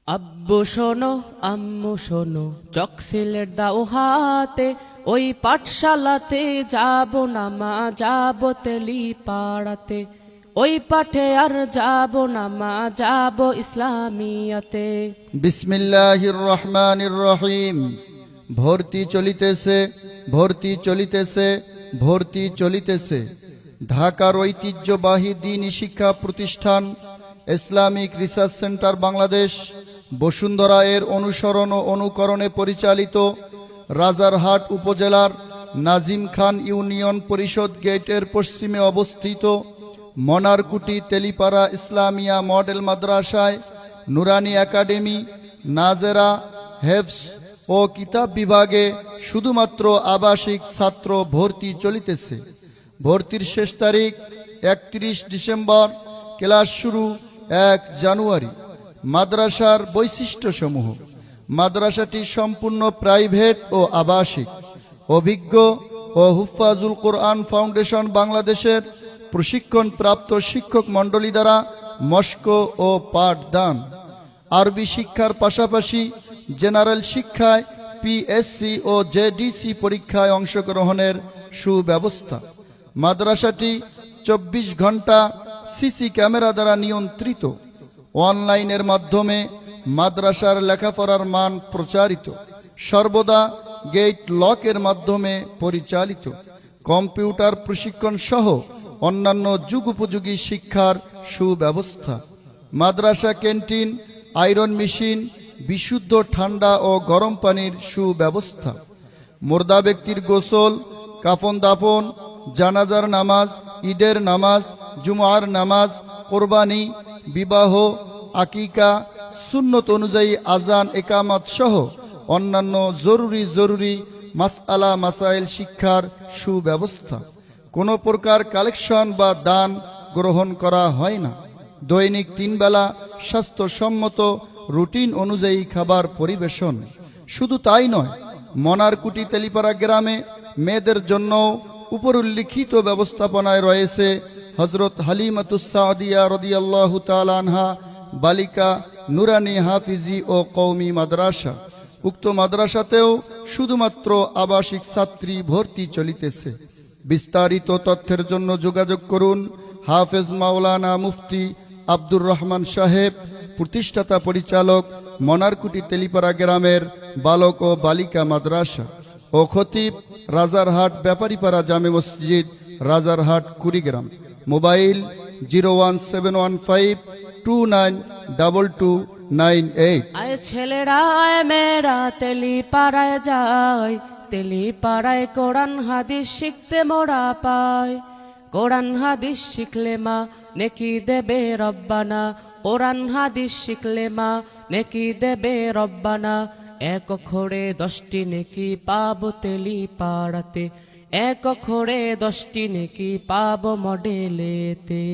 আব্বু শোনো আম্মু শোনো চক সিলেট দাও হাতে, ওই পাঠশালাতে যাব না মা, যাব তেলি পাড়াতে। ওই পাঠে আর যাব না মা, যাব ইসলামিয়াতে। বিসমিল্লাহির রহমানির রহিম। ভর্তি চলিতেছে, ভর্তি চলিতেছে, ভর্তি চলিতেছে। ঢাকার ঐতিহ্যবাহী দ্বীনি শিক্ষা প্রতিষ্ঠান Islamic research centre Bangladesh Bashundhara এর অনুসরণ ও অনুকরণে পরিচালিত রাজারহাট উপজেলার নাজিম খান ইউনিয়ন পরিষদ গেটের পশ্চিমে অবস্থিত মনারকুটি তেলিপাড়া ইসলামিয়া মডেল মাদ্রাসায় নুরানি একাডেমি, নাজেরা, হেফজ ও কিতাব বিভাগে শুধুমাত্র আবাসিক ছাত্র ভর্তি চলিতেছে। ভর্তির শেষ তারিখ 31 ডিসেম্বর, ক্লাস শুরু 1 জানুয়ারি। মাদ্রাসার বৈশিষ্ট্যসমূহ: মাদ্রাসাটি সম্পূর্ণ প্রাইভেট ও আবাসিক। অভিজ্ঞ ও হুফাজুল কোরআন ফাউন্ডেশন বাংলাদেশের প্রশিক্ষণপ্রাপ্ত শিক্ষক মণ্ডলী দ্বারা মস্ক ও পাঠদান। আরবি শিক্ষার পাশাপাশি জেনারেল শিক্ষায় পিএসসি ও জেডিসি পরীক্ষায় অংশগ্রহণের সুব্যবস্থা। মাদ্রাসাটি 24 ঘন্টা সিসি ক্যামেরা দ্বারা নিয়ন্ত্রিত। অনলাইনের মাধ্যমে মাদ্রাসার লেখাপড়ার মান প্রচারিত। সর্বদা গেট লকের মাধ্যমে পরিচালিত। কম্পিউটার প্রশিক্ষণ সহ অন্যান্য যুগোপযোগী শিক্ষার সুব্যবস্থা। মাদ্রাসা ক্যান্টিন, আয়রন মেশিন, বিশুদ্ধ ঠান্ডা ও গরম পানির সুব্যবস্থা। মুর্দা ব্যক্তির গোসল, কাফন দাফন, জানাজার নামাজ, ঈদের নামাজ, জুমার নামাজ, কোরবানি, বিবাহ, আকিকা, সুন্নত অনুযায়ী আজান, একামত সহ অন্যান্য জরুরি মাসআলা মাসাইল শিক্ষার সুব্যবস্থা। কোনো প্রকার কালেকশন বা দান গ্রহণ করা হয় না। দৈনিক 3 বেলা স্বাস্থ্যসম্মত রুটিন অনুযায়ী খাবার পরিবেশন। শুধু তাই নয়, মনারকুটি তেলিপাড়া গ্রামে মেয়েদের জন্য উপরোল্লিখিত ব্যবস্থাপনায় রয়েছে হযরত হালিমাতুস সাদিয়া রাদিয়াল্লাহু তাআলা আনহা বালিকা নুরানি হাফিজি ও কওমি মাদ্রাসা। উক্ত মাদ্রাসাতেও শুধুমাত্র আবাসিক ছাত্রী ভর্তি চলিতেছে। বিস্তারিত তথ্যের জন্য যোগাযোগ করুন হাফেজ মাওলানা মুফতি আব্দুর রহমান সাহেব, প্রতিষ্ঠাতা পরিচালক, মনারকুটি তেলিপাড়া গ্রামের বালক ও বালিকা মাদ্রাসা ও খতিব রাজারহাট ব্যাপারীপাড়া জামে মসজিদ, রাজারহাট, কুড়িগ্রাম। মোবাইল 01715292298। আয় ছেলেরা আয় মেয়েরা তেলি পাড়ায় যায়, তেলি পাড়ায় কোরআন হাদিস শিখতে মোরা পায়। কোরআন হাদিস শিখলে মা নেকি দেবে রব্বানা, কোরআন হাদিস শিখলে মা নেকি দেবে রব্বানা। 1 অক্ষরে 10টি নেকি পাবো তেলি পাড়াতে, 1 অক্ষরে 10টি নেকি পাবো মডেলেতে।